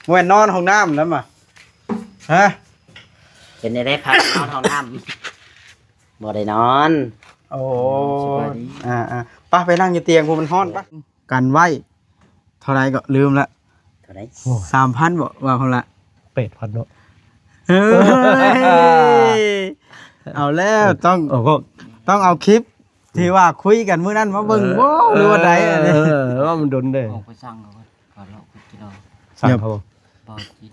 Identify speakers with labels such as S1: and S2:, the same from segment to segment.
S1: แม่นนอนห้องน้ำแล้วมาฮะ
S2: เป็นได้พักนอนห้องน้ำบ่ได้นอน
S1: โอ้ป้าไปนั่งอยู่เตียงพวกมันฮ้อนปะกันไว้เท่าไรก็ลืมละ
S2: เท่าไหร่
S1: 3,000บอกว่าเขาละ
S3: 8,000เนาะ
S1: เฮ้ยเอาแล้วต้องเอาคลิปที่ว่าคุยกันมื้อนั้นมาเบิ่งบ่หรือว่าใดอันนี้
S3: ว่ามันดนเด้
S2: ออกไปสั่งเขาก่อนเราไปกินเอา
S3: สั่งเขา
S2: บ่กิน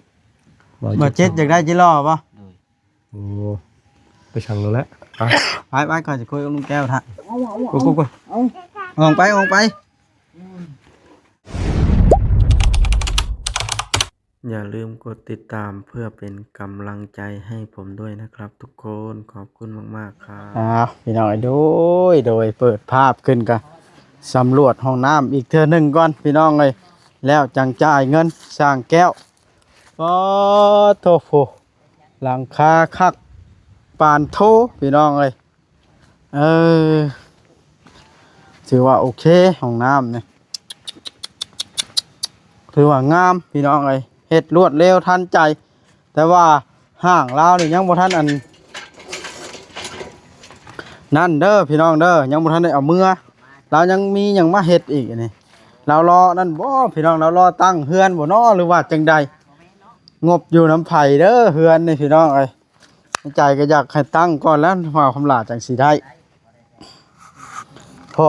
S1: บ่เจ็ดอยากได้จิรอป่ะ
S2: โดย
S3: โอ้ไปสั่งแล้วแหละ
S1: ไปก่อนจะคุยกับลุงแก้วท่ะ
S3: กู
S1: ออกไปอย่าลืมกดติดตามเพื่อเป็นกำลังใจให้ผมด้วยนะครับทุกคนขอบคุณมากๆครับพี่น้องโดยเปิดภาพขึ้นกันสำรวจห้องน้ำอีกเทื่อหนึ่งก่อนพี่น้องเลยแล้วจังจ่ายเงินสร้างแก้วโทโฟหลังคาคักปานโทพี่น้องเลยถือว่าโอเคห้องน้ำเนี่ยถือว่างามพี่น้องเลยเฮ็ดรวดเร็วทันใจแต่ว่าห้างเราเนี่ยยังบ่ทันอันนั่นเด้อพี่น้องเด้อยังบ่ทันได้เอามือเรายังมียังมาเฮ็ดอีกนี่เรารอนั่นบ่พี่น้องเรารอตั้งเฮือนบ่น้อหรือว่าจังใดงบอยู่น้ำไผ่เด้อเฮือนนี่พี่น้องเอ้ยใจก็อยากให้ตั้งก่อนแล้วว่าคำลาจังสิได้โอ้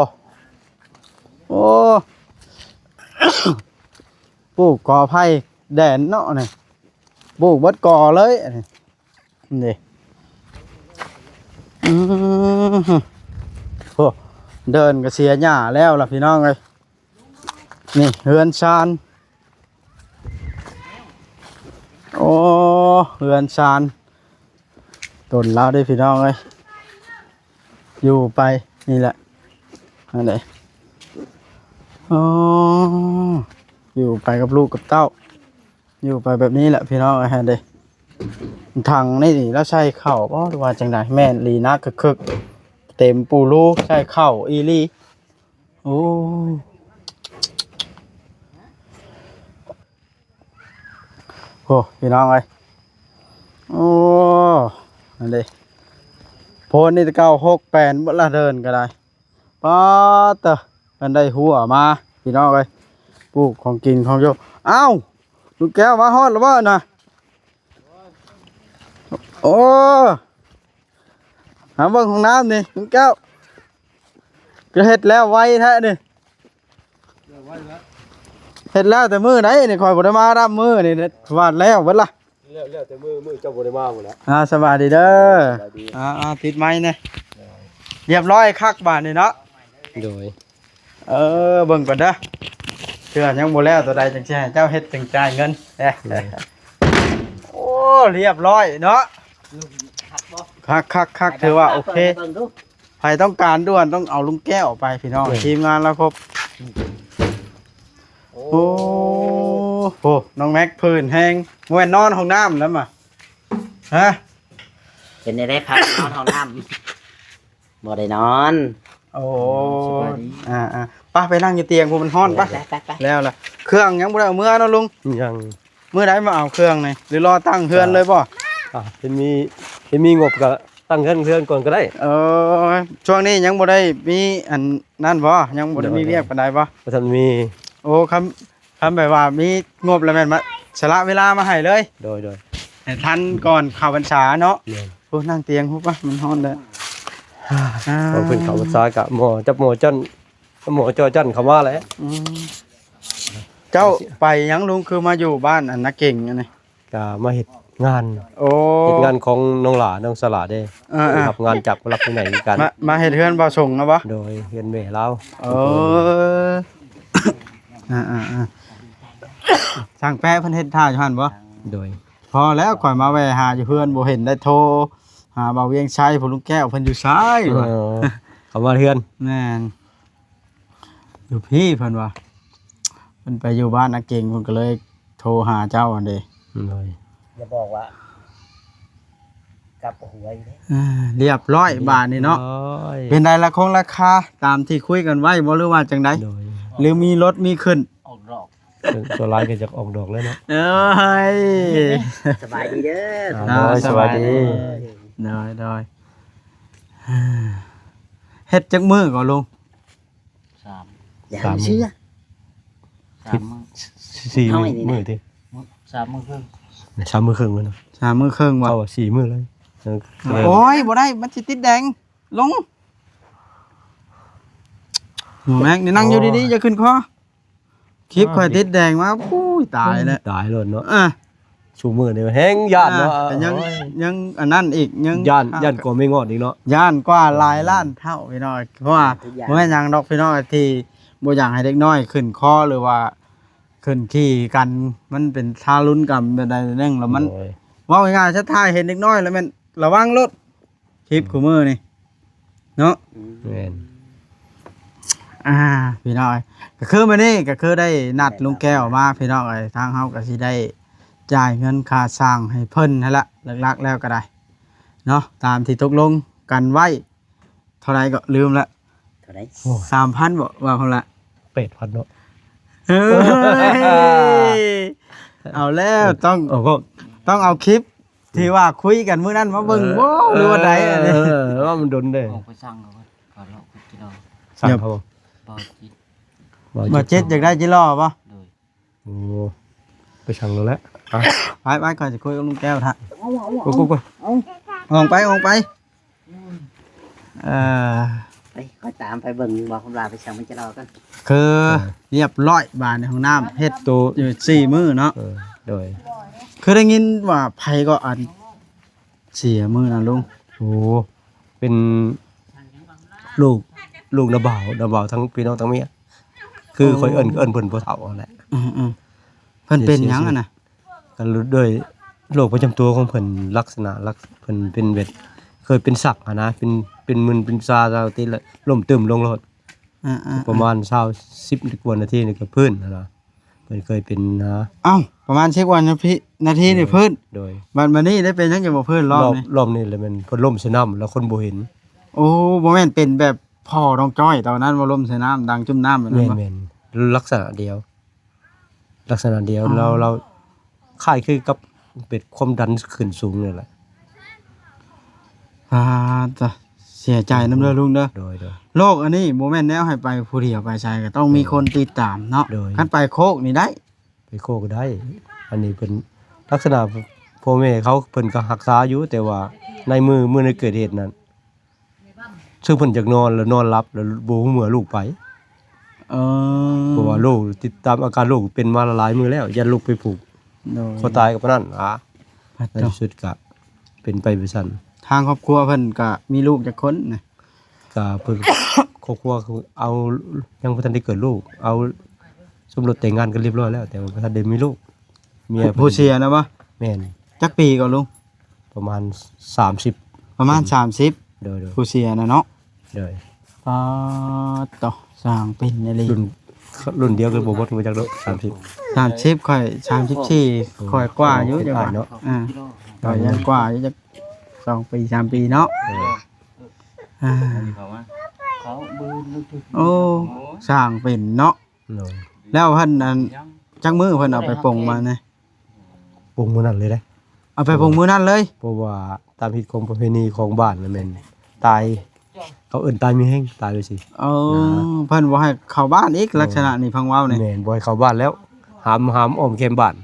S1: ปลูกกอไผ่แดนเนาะนี่ปลูกเบิดกอเลยนี่โอ้เดินก็เสียหญ้าแล้วล่ะพี่น้องเอ้ยนี่เฮือนชานโอ้เฮือนชานต้นแล้วได้พี่น้องเอ้ยอยู่ไปนี่แหละอันไหนอ๋ออยู่ไปกับลูกกับเต้าอยู่ไปแบบนี้แหละพี่น้องไอ้เด้ถังนี่แล้วใช้เข่าบ่หรือว่าจังไดแม่นลีนักคึกเต็มปูรูใช้เข่าอีลีโอ้โหพี่น้องเอ้ยโอ้อันเด้โพนนี่ตะเก้า6-8บ่ละเดินก็ได้ป๊าดเตอะกันได้หัวมาพี่น้องเอ้ยปลูกของกินของโยอ้าวลูกแก้วมาฮอดแล้วบ่น่ะโอ้หาเบิ่งของน้ำนี่ลูกแก้วก็เฮ็ดแล้วไวแท้นี่เฮ็ดแล้วแต่มื้อไหนนี่ข่อยบ่ได้มารับมื้อนี่วาดแล้วเบิดล่ะ
S3: แล้วแต่มือเจ้าบ่ได้มาหมดแล้ว
S1: สวัสดีเด้อติดไม้นี่เรียบร้อยคักบาดนี่เนาะ
S3: โดย
S1: เบิ่งก่อนเด้อเชื่อยังบ่แล้วตัวใดจังสิให้เจ้าเฮ็ดจังจ่ายเงินโอ้เรียบร้อยเนาะคักถือว่าโอเคใครต้องการด่วนต้องเอาลุงแก้วไปพี่น้องทีมงานแล้วครบโอ้โหน้องแม็กพื้นแห้งแม่นนอนห้องน้ำแล้วมาฮะ
S2: เป็นได้พักนอนห้องน้ำบ่ได้นอน
S1: โอ้ป้าไปนั่งอยู่เตียงพวกมันฮ้อนปะแล้วล่ะเครื่องยังบ่ได้เอามือเนาะลุง
S3: ยัง
S1: มื้อใดมาเอาเครื่องนี่หรือรอตั้งเฮือนเลยบ่
S3: เป็นมีงบก็ตั้งเฮือนก่อนก็ได้
S1: ช่วงนี้ยังบ่ได้มีอันนั่นบ่ยังบ่ได้มีเรียกปานใดบ่
S3: บ่ทันมี
S1: โอ้คำแบบว่ามีงบแล้วแม่นมาสละเวลามาให้เลย
S3: โดย
S1: ให้ทันก่อนเข้าพรรษาเนาะโอ้นั่งเตียงฮู้ปะมันฮ้อนเด้อ
S3: พอเพิ่นเข้าพรรษากะหมอจับหมอจันเข้ามาแล้ว
S1: เจ้าไปยังลุงคือมาอยู่บ้านอันนักเก่งอันนี้
S3: ก็มาเฮ็ดงาน
S1: เฮ็
S3: ดงานของน้องหลาน้องสลาเด้รับงานจับรับที่ไหนกัน
S1: มาเฮ็ดเฮือนบ่ส่งนะบ่
S3: โดยเฮือนแม่เรา
S1: สั่งแป้เพิ่นเฮ็ดท่าอยู่หั่นบ่
S3: โดย
S1: พอแล้วข่อยมาแวะหาอยู่เฮือนบ่เห็นได้โทรหาบ่าวเวียงชัยผู้ลุงแก้วเพิ่นอยู่ซ้ายว่ะ
S3: เขามาเฮือน
S1: แม่นอยู่พี่เพิ่นว่าเพิ่นไปอยู่บ้านนักเก่งเพิ่นก็เลยโทรหาเจ้าอันเด้
S2: อย่าบอกว่ากับหวย
S1: เรียบร้อยบาทนี่เนาะเป็นไดราคงราคาตามที่คุยกันไว้บ่หรือว่าจังได๋หรือมีลดมีขึ้น
S2: ออกดอก
S3: ตัวร้ายก็จะออกดอกแล้วเนาะ
S1: เอ้ย
S2: สบายดีเด้อ
S1: อ่า
S3: สวัสดี
S1: ได้เฮ็ดจักมือก่อนลุง
S2: อย่าให้เชื่อ
S3: สี่
S2: เท่าไหร่นี่นะ
S3: มือที่
S4: 3 มื้อครึ่ง
S3: สามมือครึ่งเลยเนาะ
S1: 3 มื้อครึ่งว่ะ
S3: เอาว่าสี่มือเลยเออ
S1: โอ้ยบ่ได้มันสิติดแดงลงหมูแม็กนี่นั่งอยู่ดีๆอย่าขึ้นคอคลิปค่อยติดแดงมาปุ้ยตายแล้ว
S3: ตายเลยเนาะ
S1: อ่ะ
S3: ชูมือเนี่ยแห้งย่านเนาะ
S1: แต่ยังอันนั้นอีกยัง
S3: ย่านกว่าไม่งอดอีกเนาะ
S1: ย่านกว่าหลายล้านเท่าพี่น้อยเพราะว่าบ่แม่นหยังดอกพี่น้อยที่บ่อยากให้เด็กน้อยขึ้นคอหรือว่าขึ้นขี่กันมันเป็นทารุณกรรมแบบใดแบบหนึงแล้วมัน
S3: โอ้ย
S1: เว้าง่ายๆถ้าถ่ายเห็นเด็กน้อยแล้วแม่นระวังรถคลิปคู่มือนี่เนาะ
S3: แม่น
S1: พี่น้อยก็คือมื้อนี้ก็คือได้นัดลุงแก้วมาพี่น้องเอ้ยทางเฮาก็สิได้จ่ายเงินค่าสร้างให้เพิ่นนั่นละหลักๆแล้วก็ได้เนาะตามที่ตกลงกันไว้เท่าไหร่ก็ลืมละ
S2: เท่าไหร่
S1: 3,000บ่ว่าพุ่นละ
S3: เป็ดพัดเนาะ
S1: เฮ้ยเอาแล้วต้อง
S3: เอาก็
S1: ต้องเอาคลิปที่ว่าคุยกันมื้อนั้นมาเบิ่งบ่หรือว่าใดอันนี้
S3: ว่ามันโดนเด้
S4: ออกไปสั่งเขาก่อนเราคุยกินเรา
S3: สั่งเขา
S4: บ่จิต
S1: บ่เจ็ดอยากได้จิรอบ่
S4: โดย
S3: โอ้ไปสั่งแล้วแหละอ่ะ
S1: ไปก่อนจะคุยกับลุงแก้วท่ะ
S3: กู
S1: ออกไป
S2: ไปก็ตามไปเบิ่งบอกคำลาไปสั่งมันจะรอกัน
S1: คือเรียบร้อยบานในห้องน้ำเฮ็ด
S3: ตัว
S1: อยู่4มื้อเนาะ
S3: โดย
S1: คือได้ยินว่าไผก็อันเสียมื้อนะลุง
S3: โอ้เป็นลูกระเบาทั้งพี่น้องทั้งเมียคือคอยเอิ้นเพิ่นบ่เฒ่าแหละ
S1: อือเพิ่นเป็นหยังอะน่ะ
S3: กันด้วยโรคประจำตัวของเพิ่นลักษณะเพิ่นเป็นเวทเคยเป็นสักนะเป็นมึนเป็นซาติแล้วล้มตึมลงรถ ประมาณ10กว่านาทีนี่ก็พื้นนะเพิ่นเคยเป็นนะ
S1: เอ้าประมาณ10วันนาทีนี่เพิ่น
S3: โดย
S1: บัดมานี้ได้เป็นหยังจะบ่เพิ่นรอบนี้
S3: รอบนี้เลยมันเพิ่นล้มใส่น้ำแล้วคนบ่เห็น
S1: โอ้บ่แม่นเป็นแบบพ่อน้องจ้อยตอนนั้นบ่ล่มใส่น้ำดังจุ่มน้ำแบบนั้นบ่
S3: แม่นลักษณะเดียวเราคล้ายคือกับเป็นความดันขึ้นสูงนี่แหละ
S1: จ้ะเสียใจนำเด้อลุงเด้อ
S3: โดย
S1: โลกอันนี้บ่แม่นแนวให้ไปผู้เดียวไปใช้ก็ต้องมีคนติดตามเนาะ
S3: โดย
S1: คันไปโคกนี่ได้
S3: ไปโคก็ได้ อันนี้เป็นลักษณะพ่อแม่เขาเพิ่นก็รักษาอยู่แต่ว่าในมือในเกิดเหตุนั้นซึ่งเพิ่นจากนอนแล้วนอนหลับแล้วบ่ฮู้เมื่อลูกไป
S1: เออ
S3: เพราะว่าลูกติดตามอาการลูกเป็นมาหลายมื้อแล้วยันลูกไปผูก
S1: โดย
S3: คอตายกับปานนั้น
S1: พระ
S3: ใน
S1: เจ้า
S3: ที่สุดก็เป็นไปแบบนั้น
S1: ทางครอบครัวเพิ่นก็มีลูกจักคนนะ
S3: ก็เพิ่น ครอบครัวคือเอายังบ่ทันได้เกิดลูก เอาสมรสแต่งงานกันเรียบร้อยแล้ว แต่ว่าบ่ทันได้มีลูกเมีย
S1: ผู้เสียนะบ่
S3: แม่น
S1: จักปีก็ลุง
S3: ประมาณ30
S1: ประมาณ30
S3: โดย
S1: ผู้เสียนะเนาะ
S3: โดย
S1: ปาต่อสร้างเป็นอีหลี
S3: รุ่นเดียวกันบ่บ่ถึงจักดอก30
S1: 30ค่อย34ค่อยกว่าอยู่จังหวะ
S3: เนาะ
S1: ก็ยังกว่าอยู่จัก2ปี3ปีเนาะอ่า
S4: เขาว่าเขาบืนนึกถึง
S1: โอ้สร้างเป็นเนาะ
S3: โดย
S1: แล้วเพิ่นอัน
S4: ยัง
S1: จักมือเพิ่นเอาไปปลงมาเนี่ย
S3: ปรุงมื้อนั้นเลยเด้
S1: เอาไปปลงมื้อนั้นเลย
S3: เพราะว่าตามฮิตของประเพณีของบ้านนั่นแม่นตายเขาเอิ้นตายมีแฮงตายไปสิ
S1: เออเพิ่นบ่ให้เข้าบ้านอีกลักษณะนี้พังเว้านี่
S3: แม่นบ่ให้เข้าบ้านแล้วหามอ้อมแคมบ้าน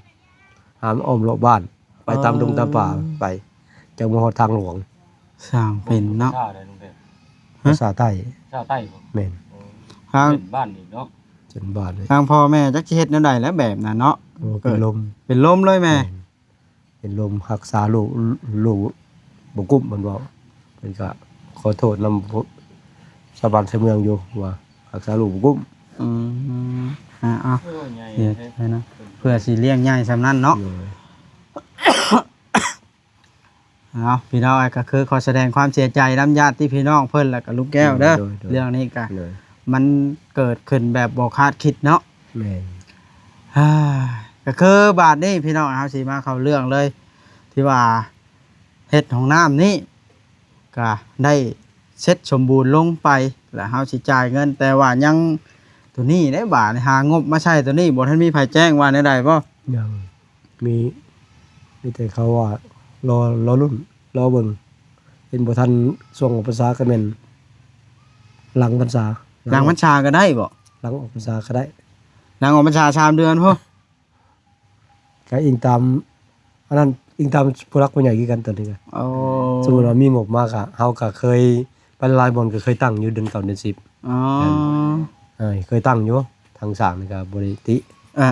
S3: หามอ้อมรอบบ้าน ไปตามดงตามป่าไปจังบ่ฮอดทางหลวง
S1: สร้างเป็นเนาะ
S4: ชาได้ลุงเด้อ
S3: ภาษาใต้
S4: ชาใต้บ่
S3: แม่น
S1: ทาง
S4: เป็นบ้านนี่เนาะ
S3: จนบ้านเลย
S1: ทางพ่อแม่จักสิเฮ็ดแนวใดแล้วแบบนั้นเนาะ
S3: โอ้เป็นลม
S1: เป็นลมเลยแม่
S3: เป็นลมรักษาลูกบ่กุ้มมันบอกเพิ่นก็ขอโทษนำสะบานเสเมืองอยู่ว่ารักษาลูกบ่กุ้ม
S1: อืมอ่ะ
S4: โอ้ยใหญ่
S1: เฮ็ดให้นะเพื่อสิเลี้ยงใหญ่ซำนั้นเนาะ
S3: เลย
S1: เอาพี่น้องก็คือขอแสดงความเสียใจนำญาติพี่น้องเพิ่นแล้วก็ลูกแก้วเด้อเรื่องนี้ก็
S3: เลย
S1: มันเกิดขึ้นแบบบ่คาดคิดเนาะ
S3: แม่น
S1: ก็คือบาดนี้พี่น้องเฮาสิมาเข้าเรื่องเลย ที่ว่าเฮ็ดของน้ำนี่ก็ได้เสร็จสมบูรณ์ลงไปแล้วเฮาสิจ่ายเงิน แต่ว่ายัง ตัวนี้ได้บาทหางบมาใช้ตัวนี้บ่ทันมีไผแจ้งว่าแนวใดบ่
S3: ยังมีแต่เขาว่ารอรุ่นรอเบิ่งเห็นบ่ทันส่งออกภาษาก็แม่นหลังพรรษา
S1: หลังบัญชาก็ได้บ่
S3: หลังออกพรรษาก็ได้
S1: หลังออกบัญชา3เดือนพุ่น
S3: ก็อิงตามอันนั้นอิงตามผู้รักผู้ใหญ่คือกันตัวนี้ก็
S1: โอ้
S3: สมมุติว่ามีงบมากอะเฮาก็เคยไปหลายบ่อนก็เคยตั้งอยู่เดือน9เดือน10
S1: อ๋อ
S3: เคยตั้งอยู่ทางสร้างนี่ก็บ่ได้ติ
S1: อ่า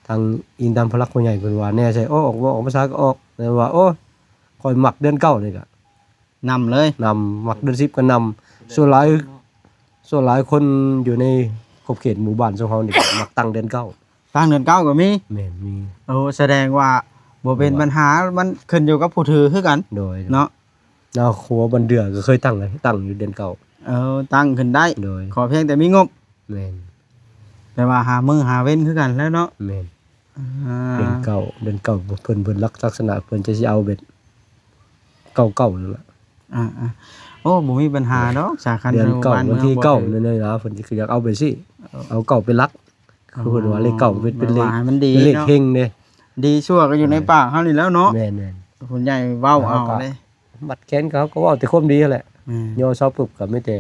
S3: ทางอิงตามผู้รักผู้ใหญ่เพิ่นว่าแน่ใช่ออกบ่ออกภาษาก็ออกแต่ว่าโอ้ข่อยมักเดือน9นี่ก็
S1: นำเลย
S3: นำมักเดือน10ก็นำส่วนหลายคนอยู่ในขอบเขตหมู่บ้านของเฮานี่ก็มักตั้งเดือน9
S1: ทางเดือน9ก็มี
S3: แม่นมี
S1: โอ้แสดงว่าบ่เป็นปัญหามันขึ้นอยู่กับผู้ถือคือกัน
S3: โดย
S1: เนาะ
S3: แล้วครัวบันเดือก็เคยตั้งเลยตั้งอยู่เดือน9
S1: ตั้งขึ้นได้
S3: โดย
S1: ขอเพียงแต่มีงบ
S3: แม่น
S1: แต่ว่าหามื้อหาเว้นคือกันแล้วเนาะ
S3: แม่น
S1: อ่า
S3: เดือนเก่าเพิ่นลักษณะเพิ่นจะสิเอาเบ็ดเก่านั่นแหละ
S1: อ่าโอ้บ่มีปัญหาดอกสาขา
S3: เดือนเก่า
S1: บ้
S3: วันที่
S1: มือง
S3: เก่า
S1: บ่
S3: นั่นเลยนะเพิ่นสิอยากเอาเบ็ดสิเอาเก่าเป็นหลักคือเพิ่นว่าเลขเก่าเป็นเลข
S1: ว่าให้มันดี
S3: เป็นเลข
S1: เนาะ
S3: เฮงเด้
S1: ดีชั่วก็อยู่ในปากเฮานี่แล้วเนาะ
S3: แม่น
S1: ผู้ใหญ่เว้าเอาเลย
S3: ๆบัดแค้นเขาก็เว้าแต่ความดีนั่นแหละ
S1: อืม
S3: ย่อซอปึ๊บก็ไม่แต่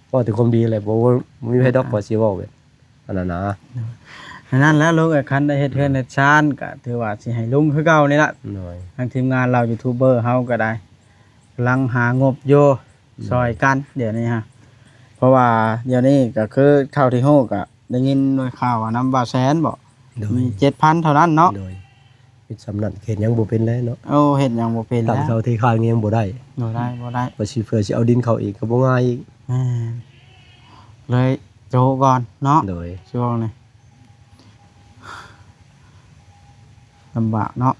S3: เว้าแต่ความดีแหละบ่ว่าบ่มีไผดอกว่าสิเว้าเบ็ดอันนั้นนะ
S1: อันนั้นแล้วลุงไอ้คันได้เฮ็ดเฮือนเฮ็ดชานก็ถือว่าสิให้ลุงคือเก่านี่ล่ะ
S3: หน่อย
S1: ทางทีมงานเรายูทูบเบอร์เฮาก็ได้กำลังหางบอยู่ซอยกันเดี๋ยวนี้ฮะเพราะว่าเดี๋ยวนี้ก็คือข่าวที่ฮู้ก็ได้ยินหน่วยข่าวว่าน้ำบาแสนบ่
S3: โดย
S1: มี 7,000 เท่านั้นเนาะ
S3: โดยมีสำนักเขตยังบ่เป็นแล้วเนาะ
S1: โอ้เฮ็ดหยังบ่เป็น
S3: ตั้
S1: แล้
S3: ง
S1: ว
S3: เสาที่ข้างนี้ยังบ่ได้
S1: บ่ได้บ่ได้
S3: ว่าสิเพื่อสิเอาดินเข้าอีกก็บ่ง่ายอีก
S1: แม่นเลยโจก่อนเนาะ
S3: โดย
S1: ช่วงนี้ลำบากเนาะ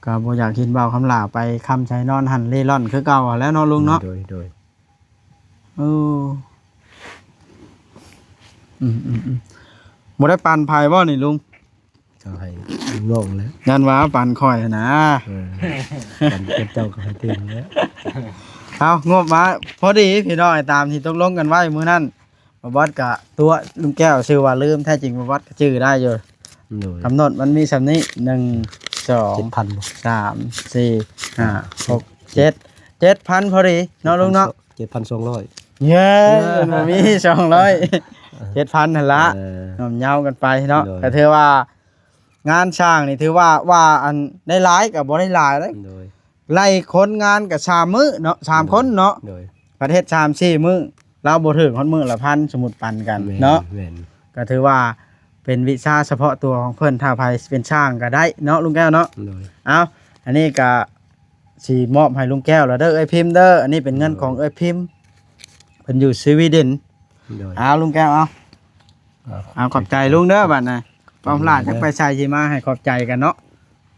S1: ก็บ่อยากคิดเบาคำลาไปคำใช้นอนหันเล่ร่อนคือเก่าแล้วเนาะลุงเนาะ
S3: โดย
S1: เออบ่ได้ปันภัยบ่นี่ลุง
S3: ก็ให้ลุงน้องแล้ว
S1: ยันว่าปันข่อยนะ
S3: กันเป็นเจ้าก็ให้ตื่นแล้ว
S1: เอางบมาพอดีพี่น้อยตามที่ตกลงกันไว้มื้อนั้นบ่บอสก็ตัวลุงแก้วชื่อว่าลืมแท้จริงบ่บอสก็ชื่อได้อยู่
S3: โดย
S1: กำหนดมันมีสำนี้1 2
S3: 7,000บ่
S1: 3 4 5 6 7 7,000พอดีเนาะลุงเนาะ
S3: 7,200
S1: เย้บ่มี200 7,000หั่นละ น้ำเยาวกันไปเนาะ
S3: โดย
S1: ก็ถือว่างานช่างนี่ถือว่าอันได้หลายกับบ่ได้หลายเลย
S3: โดย
S1: ไล่คนงานกับ3มื้อเนาะ3คนเนาะ
S3: โดย
S1: ประเทศ3 4มื้อเราบ่ถึงฮอดมื้อละพันสมมุติปันกัน
S3: แม่
S1: เนาะ
S3: แม่น
S1: ก็ถือว่าเป็นวิชาเฉพาะตัวของเพิ่นถ้าไผเป็นช่างก็ได้เนาะลุงแก้วเนาะ
S3: โดย
S1: เอาอันนี้ก็สิมอบให้ลุงแก้วแล้วเด้อเอ้ยพิมพ์เด้ออันนี้เป็นเงินของเอ้ยพิมพ์เพิ่นอยู่สวีเดน
S3: โดย
S1: เอาลุงแก้วเอาขอบใจลุงเด้อบัดน่ะความลาดจักไปใส่สิมาให้ขอบใจกันเนาะ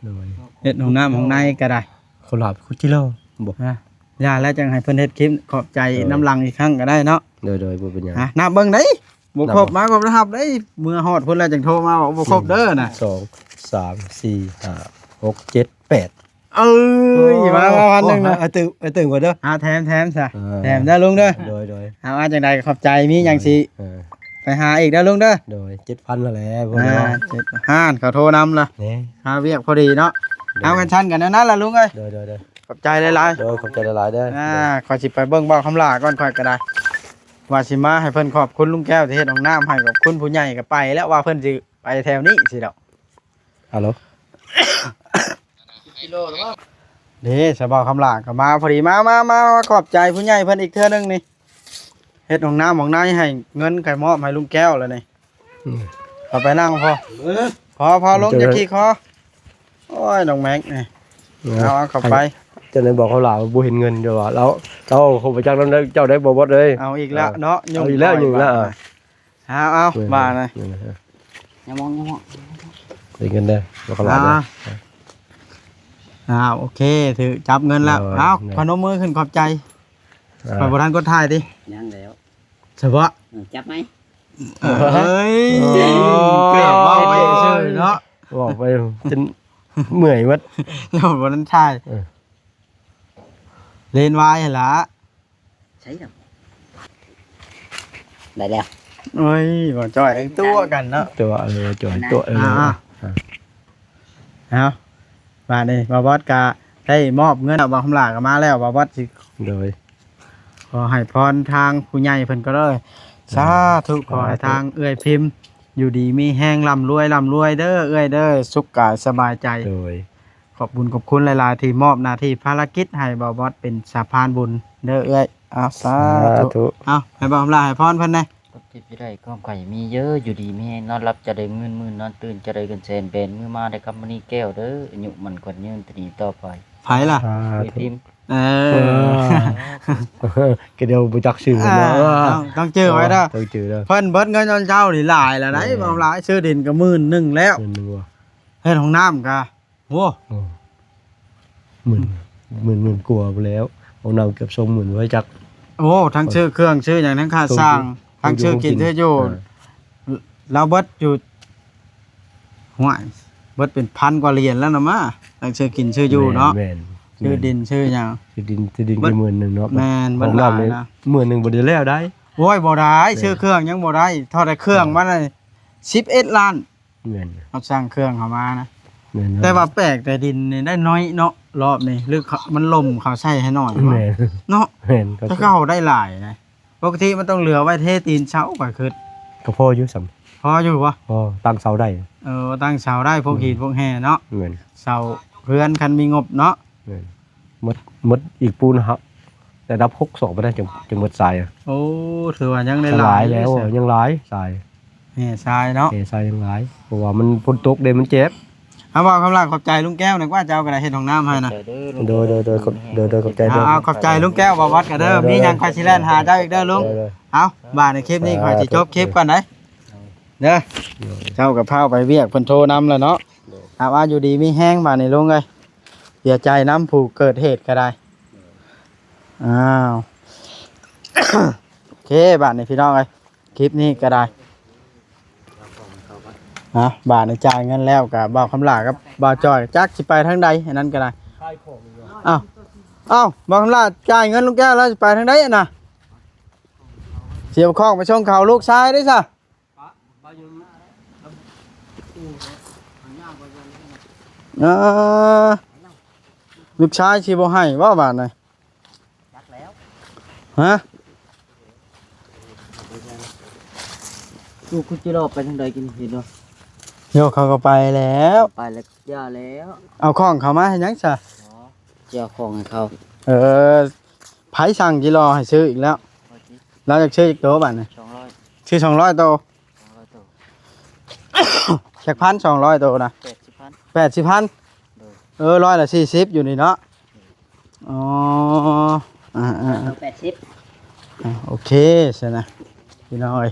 S3: โดย
S1: เฮ็ดห้องน้ำห้องในก็ได้
S3: คนหลับคุจิโร่บ่
S1: นะย่าแล้วจังให้เพิ่นเฮ็ดคลิปขอบใจน้ำลังอีกครั้งก็ได้เนาะ
S3: โดยบ่เป็นหยัง
S1: ฮะนับเบิ่งได้บ่ครบ
S3: นับบ่
S1: มาครบนะครับได้เมื่อฮอดเพิ่นแล้วจังโทรมาบอกบ่ครบเด้อน่ะ
S3: 2 3 4 5 6 7 8
S1: เอ้ยมาพันหนึงนะ
S3: ไอ้ตึงกว่าเด้อ
S1: เอาแถมซะ
S3: เออ
S1: แถมเด้อลุงเด้อ
S3: โดย
S1: เอาจังใดก็ขอบใจมีหยังสิ
S3: เออ
S1: ไปหาอีกเด้อลุงเด้อ
S3: โดย 7,000นั่นแหละบ่
S1: อ่า
S3: ว่า
S1: 7เขาโทรนำล่ะ
S3: นี่
S1: หาเวียกพอดีเนาะเอากันชั้นกันนั่นล่ะลุงเอ้ย
S3: โดย
S1: ขอบใจหลายๆ
S3: โดยขอบใจหลายๆเด้อ
S1: ขอสิไปเบิ่งเบาคำลาก่อนค่อยก็ได้ว่าสิมาให้เพิ่นขอบคุณลุงแก้วที่เฮ็ดห้องน้ำให้ขอบคุณผู้ใหญ่ก็ไปแล้วว่าเพิ่นสิไปแถวนี้สิดอก
S3: ฮัลโหล
S1: เด้สบายคำลาก็มาพอดีมาขอบใจผู้ใหญ่เพิ่นอีกเทื่อนึงนี่เฮ็ดห้องน้ำห้องในให้เงินไก่มอบให้ลุงแก้วแล้วนี่เอาไปนั่งพอลงจากขี้คอโอ้ยน้องแม็กนี่เอาเข้าไป
S3: เจ้านั้นบอกเขาหลาบ่เห็นเงินเด้อว่าแล้วเขาไปจักนั้นเจ้าได้บ่บ่เลย
S1: เอาอีกแล้วเนาะ
S3: เอาอีกแล้วอยู่แล้ว
S1: เอาบ้านะ
S2: อย่ามอง
S3: ได้เงินเด้อบอกเขาหลาเด้อ
S1: โอเคถือจับเงินแล้ว
S3: เอา
S1: เอาพนมมือขึ้นขอบใจไปบ่ทันก็ถ่ายดิ
S2: ยังแล้ว
S1: เฉพาะ
S2: จับไหม
S1: เฮ้ยเกือบว่าไปชื่อเนาะ
S3: บอกไปจนเมื่อยหมด
S1: เดี๋ยวบ่ทันถ่าย
S3: เออ
S1: เล่นวายหั่นล่ะ
S2: ใช่หรอได้แล้ว
S1: โอ้ยบ่จ่อยตัวกันเนาะ
S3: ตัวจอยตัว
S1: เอาบาดนี้บ่าวบอสก็ได้มอบเงินบ่าวคำลาก็มาแล้วบ่าวบอสสิ
S3: โดย
S1: ขอให้พรทางผู้ใหญ่เพิ่นก็เลยสาธุขอให้ทางเอื้อยพิมพ์ อยู่ดีมีแห้งร่ำรวยเด้อเอื้อยเด้อสุขกายสบายใจ
S3: โดย
S1: ขอบบุญขอบคุณหลายๆที่มอบหน้าที่ภารกิจให้บ่าวบอสเป็นสะพานบุญเด้อเอื้อยสาธุเอาให้บ่าวคำลาให้พรเพิ่นนะ
S4: ก็เก็บอยู่ได้ก็ไก่มีเยอะอยู่ดีมีให้นอนรับจะได้เงินหมื่นนอนตื่นจะได้เงินแสนเป็นมือมาได้คำนี้แก้วเด้ออายุมันกว่ายืนตรีต่อไป
S1: ไผล่ะ
S4: ไปพิมพ์
S3: ก็เดี๋ยวบ่จักชื่อมันเนาะ
S1: ต้องเจอไว้เด้อ
S3: ต้องชื่อเด้อ
S1: เพิ่นเบิดเงินจนเจ้านี่หลายแล้วได้บ่าวคำลาซื้อดินก็11,000แล้ว
S3: เงินนึงว่ะ
S1: เฮ็ดห้องน้ำก็โอ้
S3: หมื่นกว่าไปแล้วเอานำเกือบ20,000ไว้จัก
S1: โอ้ทั้งชื่อเครื่องชื่ออย่างทั้งค่าสร้างทั้งชื่อกินชื่ออยู่เราเบิดอยู่ห่วยเบิดเป็นพันกว่าเหรียญแล้วนะมาทั้งชื่อกินชื่ออยู่เนาะ
S3: แม่น
S1: ชื่อดินชื่อหยัง
S3: ชื่อดินก็10,000เนาะ
S1: แม่น
S3: บ่
S1: เบิดห
S3: ห
S1: ลา
S3: ลาย ย
S1: นะ
S3: 10,000บ่ได้แล้วได้
S1: โอ้ยบ่ได้ชื่อเครื่องยังบ่ได้เท่าได้เครื่องมาได้11ล้าน
S3: แม่น
S1: เอาสร้างเครื่องเข้ามานะ
S3: แม่น
S1: แต่ว่าแปลกแต่ดินนี่ได้น้อยเนาะรอบนี้หรือมันล่มเขาใช้ให้น้อย
S3: แม่น
S1: เนาะ
S3: แม่นก็
S1: ถ้าเขาได้หลายนะปกติมันต้องเหลือไว้เทตีนเช้าก่อนคือ
S3: ก็พออยู่สำ
S1: พออยู่บ่
S3: พอตั้งเสาได้
S1: ตั้งเสาได้พวกหีดพวกแห่เนาะ
S3: แม่น
S1: เสาเพื่อนคันมีงบเนาะ
S3: แม่นหมดอีกปูนครับแต่รับ62บ่ได้จังหมดทรายอะ
S1: โอ้ถือว่ายังได้ห
S3: ห
S1: ลา
S3: ลาย ยแล้วยังหลายทราย
S1: แห่ทรายเนาะ
S3: ทรายยังหลายเพราะว่ามันฝนตกเด้มันเจ็บ
S1: เอาบอกคำลาขอบใจลุงแก้วหน่อยว่าจะเอากระดาษเฮ็ดของน้ำให้นะ
S3: โดยขอบใจเด้อ
S1: เอาขอบใจลุงแก้วบ่วัดกันเด้อมีหยังคอยสิแล่นหาเจ้าอีกเด้อลุงเอาบ้านในคลิปนี้คอยสิจบคลิปก่อนเด้อเด้อเจ้ากับพาไปเวียกเพิ่นโทรนำแล้วเนาะเอาว่าอยู่ดีมีแห้งบ้านนี่ลุงเอ้ยเสียใจน้ำผู้เกิดเหตุก็ได้อ้าว โอเคบ้านนี่พี่น้องเอ้ยคลิปนี้ก็ได้บาทในจ่ายเงินแล้วกับบ่าวคำลากับบ่าวจอยจักสิไปทางใดอันนั้นก็ได้อ้าวบ่าวคำลาจ่ายเงินลุงแก้วแล้วสิไปทางใดอ่ะนะเสียบข้องไปชงเขาลูกชายได้ซะลูกชายสิบ่ให้ว่าบาทไหนฮะ
S4: ลูกคุณจิโร่ไปทางใดกินเห็นบ่
S1: โยกเขาก็ไปแล้ว
S4: ไปแล้วย่าแล้ว
S1: เอาข้องเขามาให้ยังซะ
S4: เจ้าของให้เขา
S1: ไผสั่งจิรอให้ซื้ออีกแล้วเราจะซื้ออีกโตบาทไหน
S4: 200
S1: ซื้อ200โต
S4: 200ตัว
S1: จาก1,200โตนะ 80,000ร้อยละ40อยู่นี่เนาะอ๋อ
S2: 80
S1: โอเคใช่นะพี่น้อย